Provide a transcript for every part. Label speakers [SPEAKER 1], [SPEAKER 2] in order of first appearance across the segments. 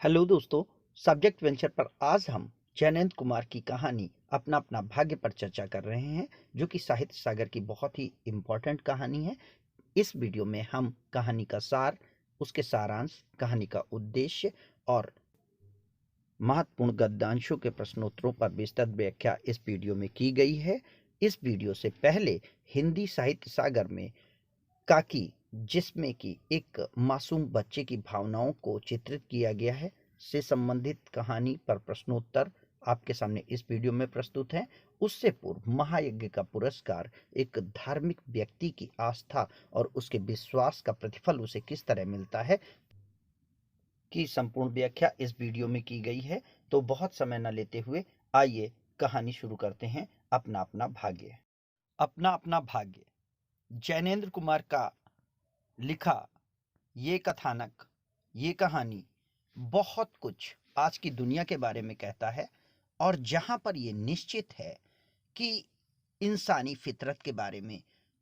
[SPEAKER 1] Hello दोस्तों। Subject venture पर आज हम जैनेंद्र कुमार की कहानी अपना अपना भाग्य पर चर्चा कर रहे हैं, जो कि साहित्य सागर की बहुत ही इम्पोर्टेंट कहानी है। इस वीडियो में हम कहानी का सार, उसके सारांश, कहानी का उद्देश्य और महत्वपूर्ण गद्यांशों के प्रश्नोत्तरों पर विस्तृत व्याख्या इस वीडियो में की गई है। इस वीडियो से पहले हिंदी साहित्य सागर में काकी, जिसमें कि एक मासूम बच्चे की भावनाओं को चित्रित किया गया है, से संबंधित कहानी पर प्रश्नोत्तर आपके सामने इस वीडियो में प्रस्तुत है। उससे पूर्व महायज्ञ का पुरस्कार एक धार्मिक व्यक्ति की आस्था और उसके विश्वास का प्रतिफल उसे किस तरह मिलता है की संपूर्ण व्याख्या इस वीडियो में की गई है। तो बहुत समय न लेते हुए आइए कहानी शुरू करते हैं। अपना अपना भाग्य। अपना अपना भाग्य जैनेंद्र कुमार का लिखा ये कथानक, ये कहानी बहुत कुछ आज की दुनिया के बारे में कहता है, और जहां पर ये निश्चित है कि इंसानी फितरत के बारे में,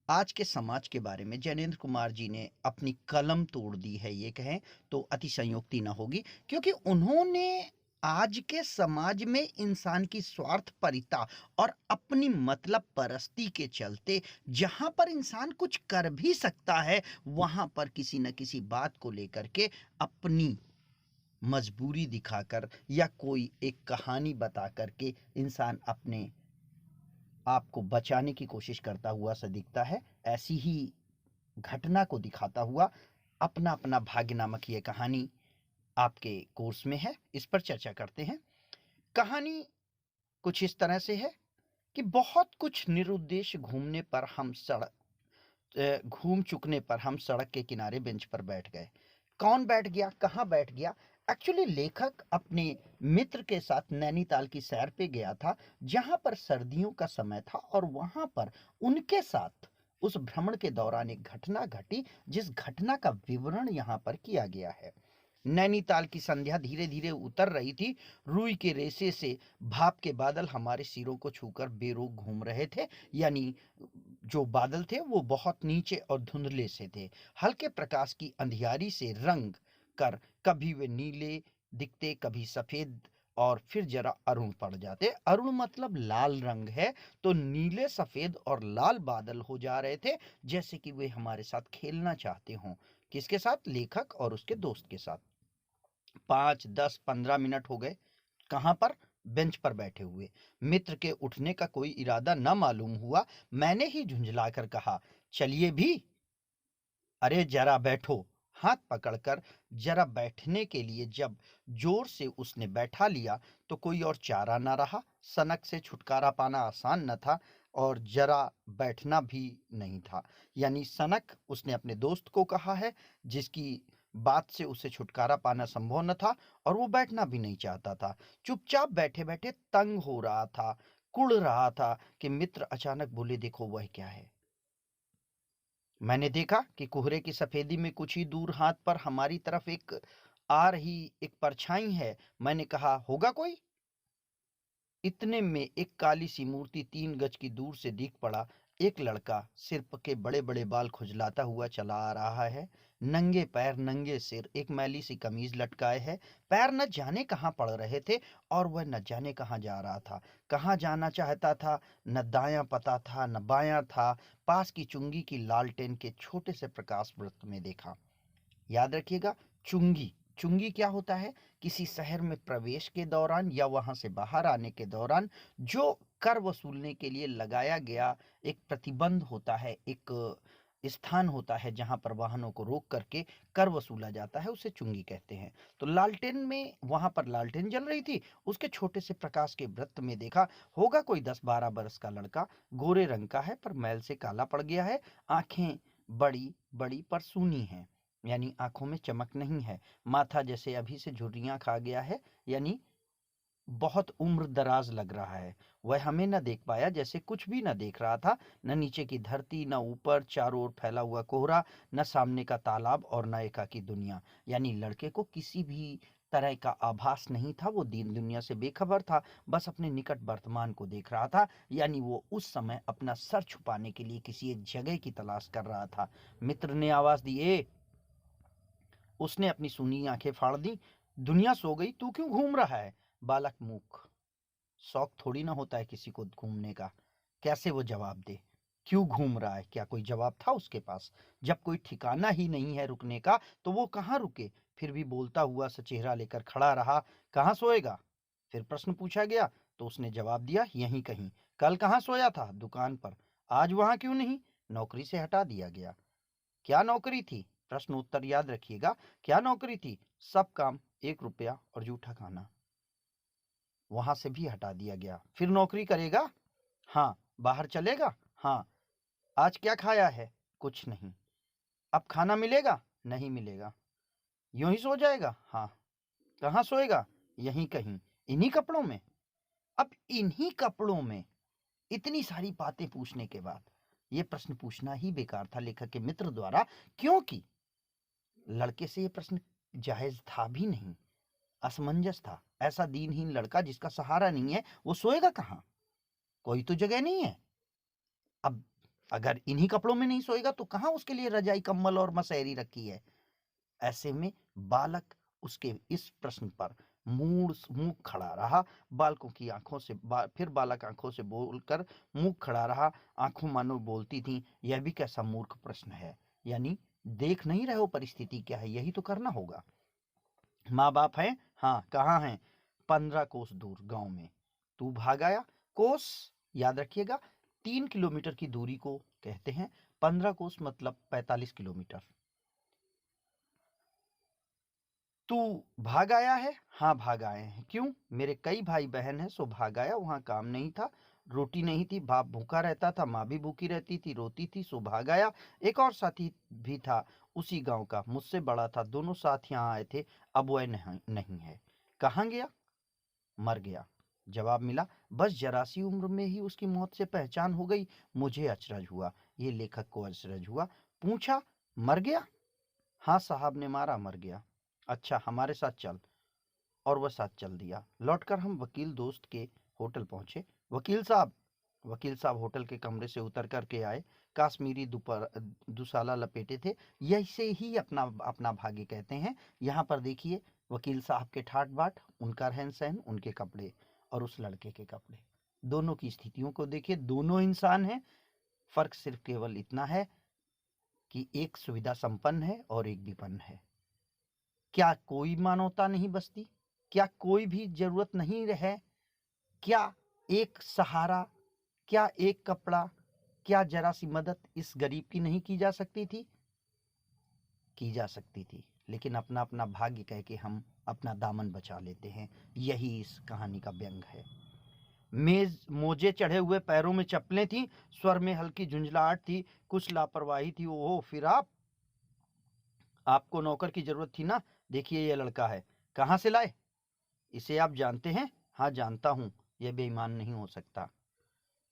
[SPEAKER 1] आज के समाज के बारे में जैनेंद्र कुमार जी ने अपनी कलम तोड़ दी है, ये कहें तो अतिशयोक्ति ना होगी, क्योंकि उन्होंने आज के समाज में इंसान की स्वार्थपरिता और अपनी मतलब परस्ती के चलते जहां पर इंसान कुछ कर भी सकता है, वहां पर किसी न किसी बात को लेकर के अपनी मजबूरी दिखाकर या कोई एक कहानी बता करके इंसान अपने आपको बचाने की कोशिश करता हुआ सा दिखता है। ऐसी ही घटना को दिखाता हुआ अपना अपना भाग्य नामक ये कहानी आपके कोर्स में है। इस पर चर्चा करते हैं। कहानी कुछ इस तरह से है कि बहुत कुछ निरुद्देश्य घूम चुकने पर हम सड़क के किनारे बेंच पर बैठ गए। कौन बैठ गया, कहाँ बैठ गया? एक्चुअली लेखक अपने मित्र के साथ नैनीताल की सैर पे गया था, जहां पर सर्दियों का समय था, और वहां पर उनके साथ उस भ्रमण के दौरान एक घटना घटी, जिस घटना का विवरण यहाँ पर किया गया है। नैनीताल की संध्या धीरे धीरे उतर रही थी। रुई के रेशे से भाप के बादल हमारे सिरों को छूकर बेरोक घूम रहे थे। यानी जो बादल थे वो बहुत नीचे और धुंधले से थे। हल्के प्रकाश की अंधियारी से रंग कर कभी वे नीले दिखते, कभी सफेद, और फिर जरा अरुण पड़ जाते। अरुण मतलब लाल रंग है, तो नीले, सफेद और लाल बादल हो जा रहे थे, जैसे कि वे हमारे साथ खेलना चाहते हों। किसके साथ? लेखक और उसके दोस्त के साथ। 5, 10, 15 मिनट हो गए। कहां पर? बेंच पर बैठे हुए। मित्र के उठने का कोई इरादा न मालूम हुआ। मैंने ही झुंझलाकर कहा, चलिए भी। अरे जरा बैठो। हाथ पकड़कर जरा बैठने के लिए जब जोर से उसने बैठा लिया, तो कोई और चारा न रहा। सनक से छुटकारा पाना आसान न था, और जरा बैठना भी नहीं था। यानी सनक उसने अपने दोस्त को कहा है, जिसकी बात से उसे छुटकारा पाना संभव न था, और वो बैठना भी नहीं चाहता था। चुपचाप बैठे बैठे तंग हो रहा था, कुढ़ रहा था कि मित्र अचानक बोले, देखो वह क्या है। मैंने देखा कि कोहरे की सफेदी में कुछ ही दूर हाथ पर हमारी तरफ एक आ रही एक परछाई है। मैंने कहा, होगा कोई? इतने में एक काली सी मूर्ति 3 गज की दूर से दिख पड़ा। एक लड़का सिर के बड़े बड़े बाल खुजलाता हुआ चला आ रहा है। नंगे पैर, नंगे सिर, एक मैली सी कमीज लटकाए है। पैर न जाने कहाँ पड़ रहे थे, और वह न जाने कहाँ जा रहा था। कहाँ जाना चाहता था, न दायां पता था न बायां था। पास की चुंगी की लालटेन के छोटे से प्रकाश वृत्त में देखा। याद रखिएगा, चुंगी। चुंगी क्या होता है? किसी शहर में प्रवेश के दौरान या वहां से बाहर आने के दौरान जो कर वसूलने के लिए लगाया गया एक प्रतिबंध होता है, एक स्थान होता है जहां पर वाहनों को रोक करके कर वसूला जाता है, उसे चुंगी कहते हैं। तो लालटेन में, वहां पर लालटेन जल रही थी, उसके छोटे से प्रकाश के वृत्त में देखा, होगा कोई 10-12 बरस का लड़का। गोरे रंग का है, पर मैल से काला पड़ गया है। आंखें बड़ी बड़ी पर सूनी हैं, यानी आंखों में चमक नहीं है। माथा जैसे अभी से झुर्रियां खा गया है, यानी बहुत उम्र दराज लग रहा है। वह हमें न देख पाया, जैसे कुछ भी न देख रहा था। न नीचे की धरती, न ऊपर चारों ओर फैला हुआ कोहरा, न सामने का तालाब, और न एकाकी दुनिया। यानी लड़के को किसी भी तरह का आभास नहीं था। वो दीन दुनिया से बेखबर था, बस अपने निकट वर्तमान को देख रहा था। यानी वो उस समय अपना सर छुपाने के लिए किसी एक जगह की तलाश कर रहा था। मित्र ने आवाज दी, ए। उसने अपनी सूनी आंखें फाड़ दी। दुनिया सो गई, तू क्यों घूम रहा है? बालक मूक। शौक थोड़ी ना होता है किसी को घूमने का। कैसे वो जवाब दे? क्यों घूम रहा है? क्या कोई जवाब था उसके पास? जब कोई ठिकाना ही नहीं है रुकने का, तो वो कहाँ रुके? फिर भी बोलता हुआ सा चेहरा लेकर खड़ा रहा। कहाँ सोएगा? फिर प्रश्न पूछा गया तो उसने जवाब दिया, यहीं कहीं। कल कहाँ सोया था? दुकान पर। आज वहां क्यों नहीं? नौकरी से हटा दिया गया। क्या नौकरी थी? प्रश्न उत्तर याद रखिएगा। क्या नौकरी थी? सब काम, 1 रुपया और जूठा खाना। वहां से भी हटा दिया गया। फिर नौकरी करेगा? हाँ। बाहर चलेगा? हाँ। आज क्या खाया है? कुछ नहीं। अब खाना मिलेगा? नहीं मिलेगा। यूं ही सो जाएगा? हाँ। कहाँ सोएगा? यहीं कहीं। इन्हीं कपड़ों में? अब इन्हीं कपड़ों में इतनी सारी बातें पूछने के बाद ये प्रश्न पूछना ही बेकार था लेखक के मित्र द्वारा, क्योंकि लड़के से ये प्रश्न जायज था भी नहीं, असमंजस था। ऐसा दीनहीन लड़का जिसका सहारा नहीं है, वो सोएगा कहाँ? कोई तो जगह नहीं है। अब अगर इन्हीं कपड़ों में नहीं सोएगा तो कहाँ उसके लिए रजाई, कंबल और मसहरी रखी है? ऐसे में बालक उसके इस प्रश्न पर मुंह खड़ा रहा। बालकों की आंखों से फिर बालक आंखों से बोलकर मुंह खड़ा रहा। आंखों मानो बोलती थीं, यह भी कैसा मूर्ख प्रश्न है। यानी देख नहीं रहे हो परिस्थिति क्या है, यही तो करना होगा। माँ बाप हैं? हाँ। कहाँ हैं? 15 कोस दूर गांव में। तू भाग आया? कोस याद रखिएगा, 3 किलोमीटर की दूरी को कहते हैं। 15 कोस मतलब 45 किलोमीटर। तू भाग आया है? हाँ भाग आए हैं। क्यों? मेरे कई भाई बहन हैं, सो भाग आया। वहां काम नहीं था, रोटी नहीं थी, बाप भूखा रहता था, माँ भी भूखी रहती थी, रोती थी, सो भाग आया। एक और साथी भी था उसी गांव का, मुझसे बड़ा था। दोनों साथ यहाँ आए थे। अब वह नहीं है। कहाँ गया? मर गया। जवाब मिला। बस जरा सी उम्र में ही उसकी मौत से पहचान हो गई। मुझे अचरज हुआ, ये लेखक को अचरज हुआ। पूछा, मर गया? हाँ साहब ने मारा, मर गया। अच्छा, हमारे साथ चल। और वह साथ चल दिया। लौटकर हम वकील दोस्त के होटल पहुंचे। वकील साहब होटल के कमरे से उतर करके आए। काश्मीरी दुसाला लपेटे थे। यैसे ही अपना अपना भाग्य कहते हैं। यहाँ पर देखिए, वकील साहब के ठाट बाट, उनका रहन सहन, उनके कपड़े और उस लड़के के कपड़े, दोनों की स्थितियों को देखिए। दोनों इंसान हैं। फर्क सिर्फ केवल इतना है कि एक सुविधा संपन्न है और एक विपन्न है। क्या कोई मानवता नहीं बसती? क्या कोई भी जरूरत नहीं है? क्या एक सहारा, क्या एक कपड़ा, क्या जरा सी मदद इस गरीब की नहीं की जा सकती थी? की जा सकती थी, लेकिन अपना अपना भाग्य कह के हम अपना दामन बचा लेते हैं। यही इस कहानी का व्यंग है। मेज मोजे चढ़े हुए, पैरों में चप्पलें थी, स्वर में हल्की झुंझलाहट थी, कुछ लापरवाही थी। ओहो, फिर आपको नौकर की जरूरत थी ना? देखिए ये लड़का है। कहाँ से लाए? इसे आप जानते हैं? हाँ जानता हूँ। यह बेईमान नहीं हो सकता।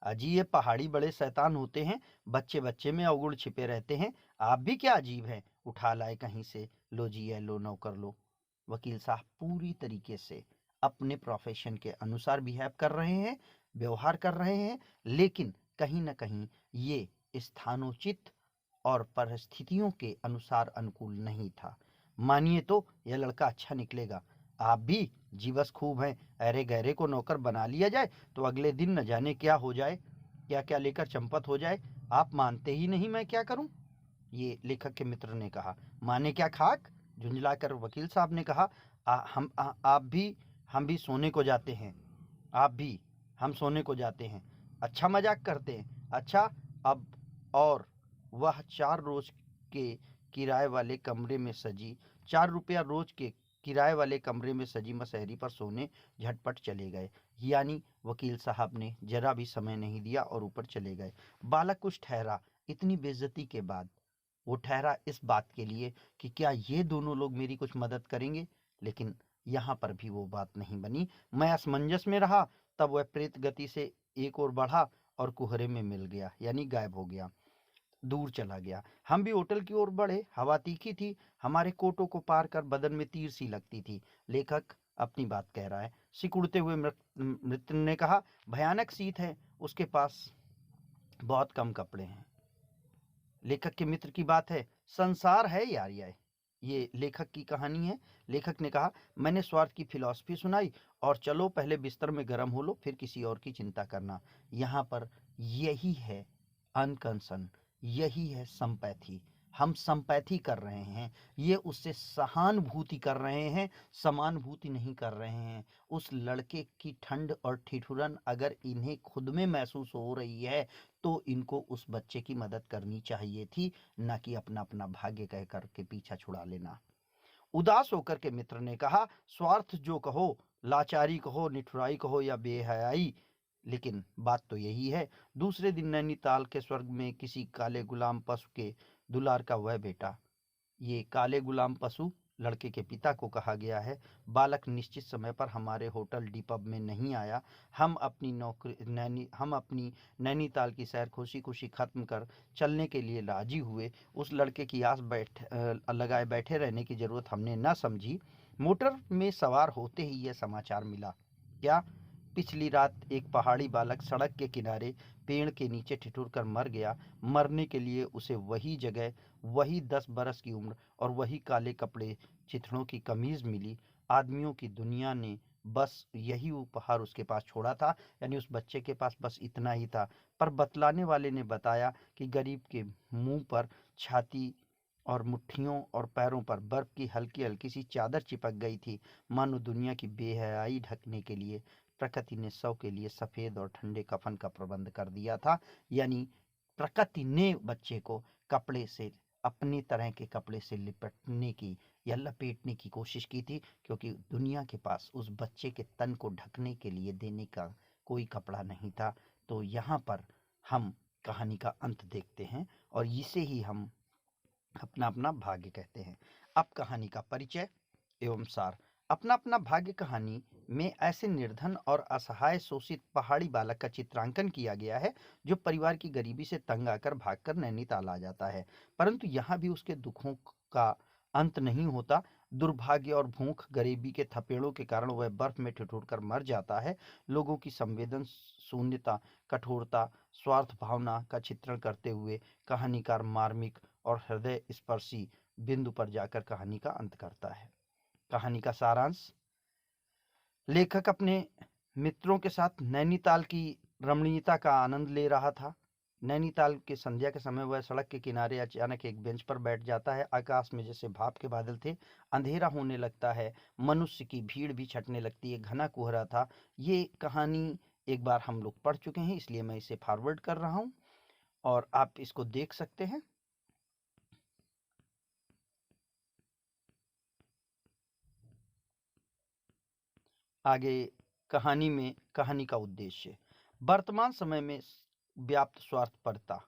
[SPEAKER 1] अजी ये पहाड़ी बड़े शैतान होते हैं, बच्चे बच्चे में अवगुण छिपे रहते हैं। आप भी क्या अजीब हैं, उठा लाए कहीं से। लो जी, ये लो नौकर लो। वकील साहब पूरी तरीके से अपने प्रोफेशन के अनुसार बिहेव कर रहे हैं, व्यवहार कर रहे हैं, लेकिन कहीं ना कहीं ये स्थानोचित और परिस्थितियों के अनुसार अनुकूल नहीं था। मानिए तो यह लड़का अच्छा निकलेगा। आप भी जीवस खूब हैं। अरे गहरे को नौकर बना लिया जाए तो अगले दिन न जाने क्या हो जाए, क्या क्या लेकर चंपत हो जाए। आप मानते ही नहीं, मैं क्या करूं? ये लेखक के मित्र ने कहा। माने क्या खाक? झुंझलाकर वकील साहब ने कहा। आप भी, हम भी सोने को जाते हैं। आप भी, हम सोने को जाते हैं। अच्छा मजाक करते हैं। अच्छा, अब और वह 4 रोज के किराए वाले कमरे में सजी 4 रुपया रोज के किराए वाले कमरे में सजी मसहरी पर सोने झटपट चले गए। यानी वकील साहब ने जरा भी समय नहीं दिया और ऊपर चले गए। बालक कुछ ठहरा। इतनी बेइज्जती के बाद वो ठहरा इस बात के लिए कि क्या ये दोनों लोग मेरी कुछ मदद करेंगे, लेकिन यहाँ पर भी वो बात नहीं बनी। मैं असमंजस में रहा। तब वह प्रेत गति से एक ओर बढ़ा और कुहरे में मिल गया, यानी गायब हो गया, दूर चला गया। हम भी होटल की ओर बढ़े। हवा तीखी थी, हमारे कोटों को पार कर बदन में तीर सी लगती थी। लेखक अपनी बात कह रहा है। सिकुड़ते हुए मृत्यु ने कहा, भयानक शीत है, उसके पास बहुत कम कपड़े हैं। लेखक के मित्र की बात है। संसार है यार यह। ये लेखक की कहानी है। लेखक ने कहा, मैंने स्वार्थ की फिलॉसफी सुनाई और चलो पहले बिस्तर में गर्म हो लो फिर किसी और की चिंता करना। यहाँ पर यही है अनकंसर्न, यही है संपैथी। हम संपैथी कर रहे हैं, ये उससे सहानुभूति कर रहे हैं, समानुभूति नहीं कर रहे हैं। उस लड़के की ठंड और ठिठुरन अगर इन्हें खुद में महसूस हो रही है तो इनको उस बच्चे की मदद करनी चाहिए थी, ना कि अपना अपना भाग्य कह करके पीछा छुड़ा लेना। उदास होकर के मित्र ने कहा, स्वार्थ जो कहो, लाचारी कहो, निठुराई कहो या बेहयाई, लेकिन बात तो यही है। दूसरे दिन नैनीताल के स्वर्ग में किसी काले गुलाम पशु के दुलार का वह बेटा, ये काले गुलाम पशु लड़के के पिता को कहा गया है, बालक निश्चित समय पर हमारे होटल डी पब में नहीं आया। हम अपनी नैनीताल की सैर खुशी खुशी खत्म कर चलने के लिए राजी हुए। उस लड़के की आस लगाए बैठे रहने की जरूरत हमने न समझी। मोटर में सवार होते ही यह समाचार मिला। क्या? पिछली रात एक पहाड़ी बालक सड़क के किनारे पेड़ के नीचे ठिठुर कर मर गया। मरने के लिए उसे वही जगह, वही 10 बरस की उम्र और वही काले कपड़े, चिथड़ों की कमीज मिली। आदमियों की दुनिया ने बस यही उपहार उसके पास छोड़ा था, यानी उस बच्चे के पास बस इतना ही था। पर बतलाने वाले ने बताया कि गरीब के मुंह पर, छाती और मुट्ठियों और पैरों पर बर्फ की हल्की हल्की सी चादर चिपक गई थी, मानो दुनिया की बेहयाई ढकने के लिए प्रकृति ने शव के लिए सफेद और ठंडे कफन का प्रबंध कर दिया था। यानी प्रकृति ने बच्चे को कपड़े से, अपनी तरह के कपड़े से लिपटने की या लपेटने की कोशिश की थी, क्योंकि दुनिया के पास उस बच्चे के तन को ढकने के लिए देने का कोई कपड़ा नहीं था। तो यहाँ पर हम कहानी का अंत देखते हैं और इसे ही हम अपना अपना भाग्य कहते हैं। अब कहानी का परिचय एवं सार। अपना अपना भाग्य कहानी में ऐसे निर्धन और असहाय शोषित पहाड़ी बालक का चित्रांकन किया गया है जो परिवार की गरीबी से तंग आकर भागकर नैनीताल आ जाता है, परंतु यहाँ भी उसके दुखों का अंत नहीं होता। दुर्भाग्य और भूख, गरीबी के थपेड़ों के कारण वह बर्फ में ठिठुर कर मर जाता है। लोगों की संवेदन शून्यता, कठोरता, स्वार्थ भावना का चित्रण करते हुए कहानीकार मार्मिक और हृदय स्पर्शी बिंदु पर जाकर कहानी का अंत करता है। कहानी का सारांश। लेखक अपने मित्रों के साथ नैनीताल की रमणीयता का आनंद ले रहा था। नैनीताल के संध्या के समय वह सड़क के किनारे अचानक एक बेंच पर बैठ जाता है। आकाश में जैसे भाप के बादल थे, अंधेरा होने लगता है, मनुष्य की भीड़ भी छटने लगती है, घना कोहरा था। ये कहानी एक बार हम लोग पढ़ चुके हैं, इसलिए मैं इसे फॉरवर्ड कर रहा हूँ और आप इसको देख सकते हैं। आगे कहानी में कहानी का उद्देश्य वर्तमान समय में व्याप्त स्वार्थपरता,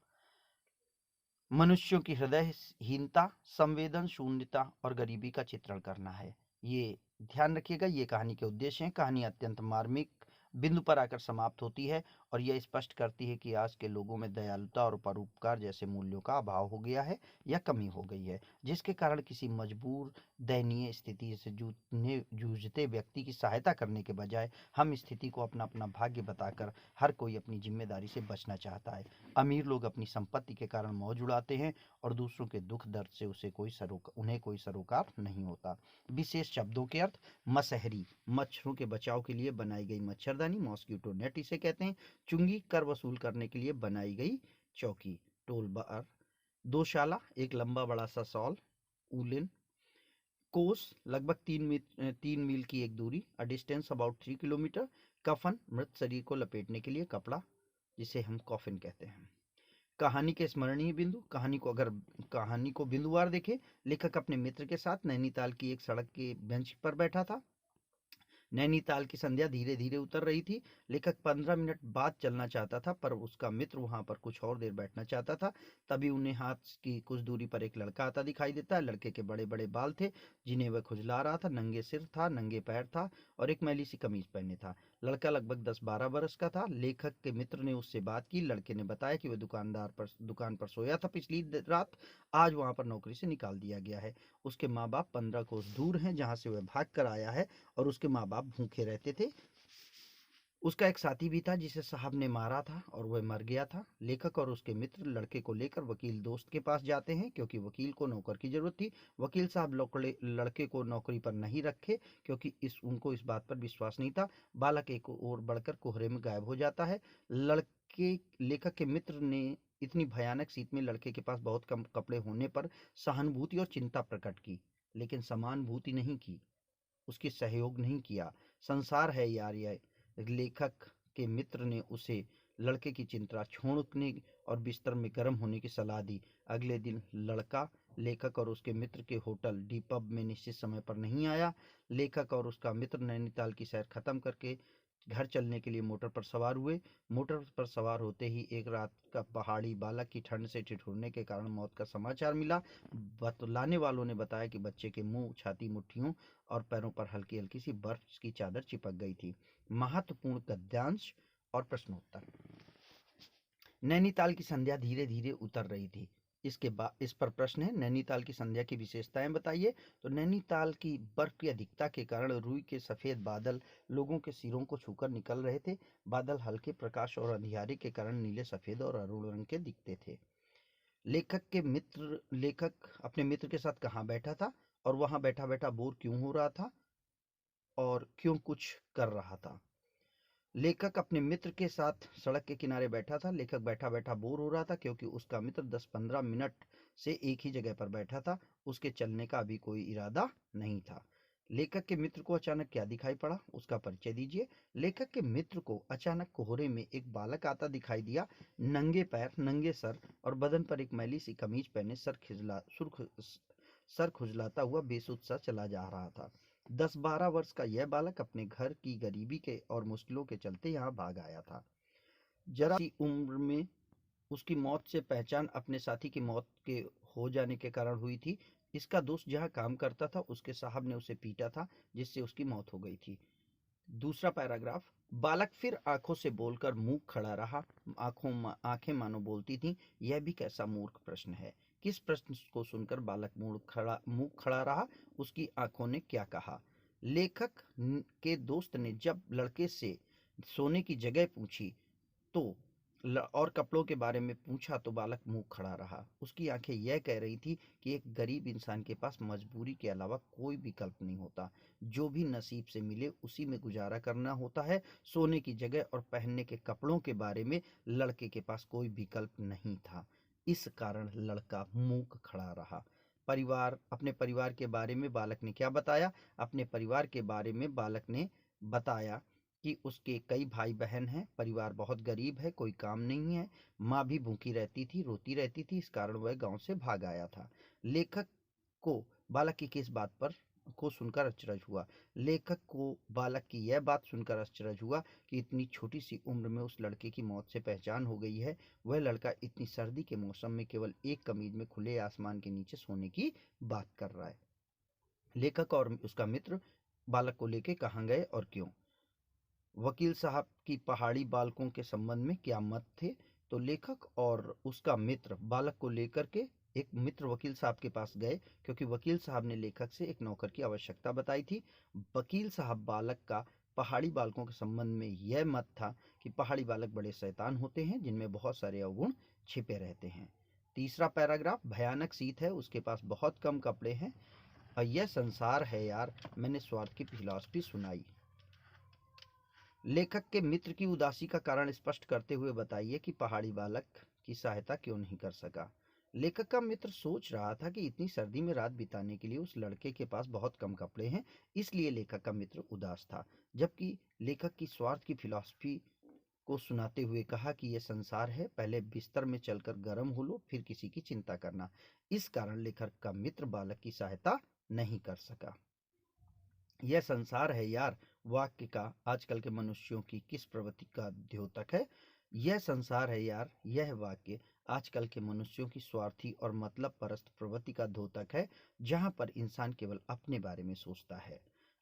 [SPEAKER 1] मनुष्यों की हृदयहीनता, संवेदन शून्यता और गरीबी का चित्रण करना है। ये ध्यान रखिएगा, ये कहानी के उद्देश्य हैं। कहानी अत्यंत मार्मिक बिंदु पर आकर समाप्त होती है और यह स्पष्ट करती है कि आज के लोगों में दयालुता और परोपकार जैसे मूल्यों का अभाव हो गया है या कमी हो गई है, जिसके कारण किसी मजबूर दयनीय स्थिति से जूझते व्यक्ति की सहायता करने के बजाय हम स्थिति को अपना अपना भाग्य बताकर हर कोई अपनी जिम्मेदारी से बचना चाहता है। अमीर लोग अपनी संपत्ति के कारण मौज उड़ाते हैं और दूसरों के दुख दर्द से उन्हें कोई सरोकार नहीं होता। विशेष शब्दों के अर्थ। मसहरी, मच्छरों के बचाव के लिए बनाई गई मच्छरदानी, मॉस्किटो नेट इसे कहते हैं। चुंगी, कर वसूल करने के लिए बनाई गई चौकी। टोल बार, दोशाला, एक लंबा बड़ा सा सॉल, उलेन। कोस, लगभग 3 मील की एक दूरी, अ डिस्टेंस अबाउट 3 किलोमीटर। कफन, मृत शरीर को लपेटने के लिए कपड़ा, जिसे हम कॉफिन कहते हैं। कहानी के स्मरणीय बिंदु। कहानी को बिंदुवार देखें। लेखक अपने मित्र के साथ नैनीताल की एक सड़क के बेंच पर बैठा था। नैनीताल की संध्या धीरे धीरे उतर रही थी। लेखक 15 मिनट बाद चलना चाहता था, पर उसका मित्र वहां पर कुछ और देर बैठना चाहता था। तभी उन्हें हाथ की कुछ दूरी पर एक लड़का आता दिखाई देता है। लड़के के बड़े बड़े बाल थे जिन्हें वह खुजला रहा था, नंगे सिर था, नंगे पैर था और एक मैली सी कमीज पहने था। लड़का लगभग 10-12 बरस का था। लेखक के मित्र ने उससे बात की। लड़के ने बताया कि वह दुकान पर सोया था पिछली रात, आज वहां पर नौकरी से निकाल दिया गया है। उसके माँ बाप 15 कोस दूर हैं जहां से वह भाग कर आया है और उसके माँ बाप भूखे रहते थे। उसका एक साथी भी था जिसे साहब ने मारा था और वह मर गया था। लेखक और उसके मित्र लड़के को लेकर वकील दोस्त के पास जाते हैं क्योंकि वकील को नौकर की जरूरत थी। वकील साहब लड़के को नौकरी पर नहीं रखे क्योंकि उनको इस बात पर विश्वास नहीं था। बालक एक ओर बढ़कर कोहरे में गायब हो जाता है। लड़के लेखक के मित्र ने इतनी भयानक स्थिति में लड़के के पास बहुत कम कपड़े होने पर सहानुभूति और चिंता प्रकट की, लेकिन समानुभूति नहीं की, उसकी सहयोग नहीं किया। संसार है यार यह। लेखक के मित्र ने उसे लड़के की चिंता छोड़ने और बिस्तर में गर्म होने की सलाह दी। अगले दिन लड़का लेखक और उसके मित्र के होटल डी पब में निश्चित समय पर नहीं आया। लेखक और उसका मित्र नैनीताल की सैर खत्म करके घर चलने के लिए मोटर पर सवार हुए। मोटर पर सवार होते ही एक रात का पहाड़ी बालक की ठंड से ठिठुरने के कारण मौत का समाचार मिला। बतलाने वालों ने बताया कि बच्चे के मुंह, छाती, मुट्ठियों और पैरों पर हल्की हल्की सी बर्फ की चादर चिपक गई थी। महत्वपूर्ण गद्यांश और प्रश्नोत्तर। नैनीताल की संध्या धीरे धीरे उतर रही थी। इस पर प्रश्न है, नैनीताल की संध्या की विशेषताएं बताइए। तो नैनीताल की बर्फ की अधिकता के कारण रुई के सफेद बादल लोगों के सिरों को छूकर निकल रहे थे। बादल हल्के प्रकाश और अंधियारे के कारण नीले, सफेद और अरुण रंग के दिखते थे। लेखक अपने मित्र के साथ कहाँ बैठा था और वहां बैठा बैठा बोर क्यों हो रहा था और क्यों कुछ कर रहा था। लेखक अपने मित्र के साथ सड़क के किनारे बैठा था। लेखक बैठा बैठा बोर हो रहा था क्योंकि उसका मित्र 10-15 मिनट से एक ही जगह पर बैठा था। उसके चलने का अभी कोई इरादा नहीं था। लेखक के मित्र को अचानक क्या दिखाई पड़ा, उसका परिचय दीजिए। लेखक के मित्र को अचानक कोहरे में एक बालक आता दिखाई दिया। नंगे पैर, नंगे सर और बदन पर एक मैली सी कमीज पहने सर खुजलाता हुआ बेसुध सा चला जा रहा था। 10-12 वर्ष का यह बालक अपने घर की गरीबी के और मुश्किलों के चलते यहाँ भाग आया था। जरा सी उम्र में उसकी मौत से पहचान अपने साथी की मौत के हो जाने के कारण हुई थी। इसका दोस्त जहाँ काम करता था उसके साहब ने उसे पीटा था जिससे उसकी मौत हो गई थी। दूसरा पैराग्राफ। बालक फिर आंखों से बोलकर मुंह खड़ा रहा। आंखें मानो बोलती थीं। यह भी कैसा मूर्ख प्रश्न है। किस प्रश्न को सुनकर बालक मुंह खड़ा रहा, उसकी आंखों ने क्या कहा। लेखक के दोस्त ने जब लड़के से सोने की जगह पूछी तो और कपड़ों के बारे में पूछा तो बालक मुंह खड़ा रहा। उसकी आंखें यह कह रही थी कि एक गरीब इंसान के पास मजबूरी के अलावा कोई विकल्प नहीं होता। जो भी नसीब से मिले उसी में गुजारा करना होता है। सोने की जगह और पहनने के कपड़ों के बारे में लड़के के पास कोई विकल्प नहीं था। इस कारण लड़का मूक खड़ा रहा। अपने परिवार के बारे में बालक ने क्या बताया। अपने परिवार के बारे में बालक ने बताया कि उसके कई भाई बहन हैं, परिवार बहुत गरीब है, कोई काम नहीं है, माँ भी भूखी रहती थी, रोती रहती थी, इस कारण वह गांव से भाग आया था। लेखक को बालक की किस बात पर को सुनकर अचरज हुआ। लेखक को बालक की यह बात सुनकर अचरज हुआ कि इतनी छोटी सी उम्र में उस लड़के की मौत से पहचान हो गई है। वह लड़का इतनी सर्दी के मौसम में केवल एक कमीज में खुले आसमान के नीचे सोने की बात कर रहा है। लेखक और उसका मित्र बालक को लेके कहाँ गए और क्यों। वकील साहब की पहाड़ी बालकों के संबंध में क्या मत थे। तो लेखक और उसका मित्र बालक को लेकर के एक मित्र वकील साहब के पास गए क्योंकि वकील साहब ने लेखक से एक नौकर की आवश्यकता बताई थी। वकील साहब बालक का पहाड़ी बालकों के संबंध में यह मत था कि पहाड़ी बालक बड़े शैतान होते हैं जिनमें बहुत सारे अवगुण छिपे रहते हैं। तीसरा पैराग्राफ। भयानक शीत है, उसके पास बहुत कम कपड़े हैं और यह संसार है यार, मैंने स्वार्थ की फिलॉसफी सुनाई। लेखक के मित्र की उदासी का कारण स्पष्ट करते हुए बताइए कि पहाड़ी बालक की सहायता क्यों नहीं कर सका। लेखक का मित्र सोच रहा था कि इतनी सर्दी में रात बिताने के लिए उस लड़के के पास बहुत कम कपड़े हैं, इसलिए लेखक का मित्र उदास था। जबकि लेखक की स्वार्थ की फिलॉसफी को सुनाते हुए कहा कि यह संसार है, पहले बिस्तर में चलकर गर्म हो लो फिर किसी की चिंता करना। इस कारण लेखक का मित्र बालक की सहायता नहीं कर सका। यह संसार है यार वाक्य का आजकल के मनुष्यों की किस प्रवृत्ति का द्योतक है। यह संसार है यार, यह वाक्य आजकल के मनुष्यों की स्वार्थी और मतलब परस्त प्रवृत्ति का द्योतक है, जहां पर इंसान केवल अपने बारे में सोचता है।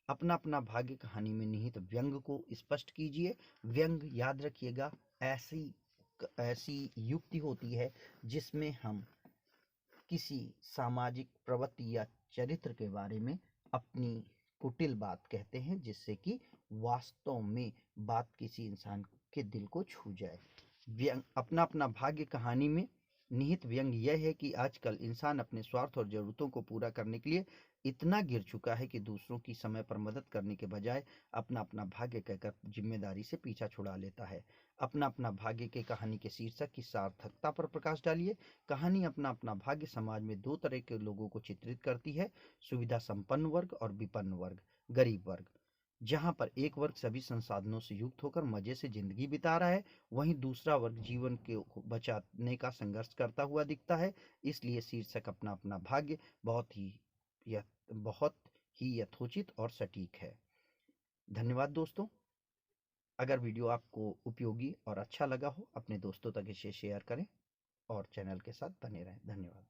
[SPEAKER 1] अपना अपना भाग्य कहानी में निहित व्यंग को स्पष्ट कीजिए। व्यंग याद रखिएगा ऐसी ऐसी युक्ति होती है जिसमें हम किसी सामाजिक प्रवृत्ति या चरित्र के बारे में अपनी कुटिल बात कहते हैं जिससे कि वास्तव में बात किसी इंसान के दिल को छू जाए। व्यंग अपना अपना भाग्य कहानी में निहित व्यंग यह है कि आजकल इंसान अपने स्वार्थ और ज़रूरतों को पूरा करने के लिए इतना गिर चुका है कि दूसरों की समय पर मदद करने के बजाय अपना अपना भाग्य कहकर जिम्मेदारी से पीछा छुड़ा लेता है। अपना अपना भाग्य के कहानी के शीर्षक की सार्थकता पर प्रकाश डालिए। कहानी अपना अपना भाग्य समाज में दो तरह के लोगों को चित्रित करती है, सुविधा संपन्न वर्ग और विपन्न वर्ग, गरीब वर्ग। जहाँ पर एक वर्ग सभी संसाधनों से युक्त होकर मजे से जिंदगी बिता रहा है, वहीं दूसरा वर्ग जीवन को बचाने का संघर्ष करता हुआ दिखता है। इसलिए शीर्षक अपना अपना भाग्य बहुत ही यथोचित और सटीक है। धन्यवाद दोस्तों। अगर वीडियो आपको उपयोगी और अच्छा लगा हो, अपने दोस्तों तक इसे शेयर करें और चैनल के साथ बने रहें। धन्यवाद।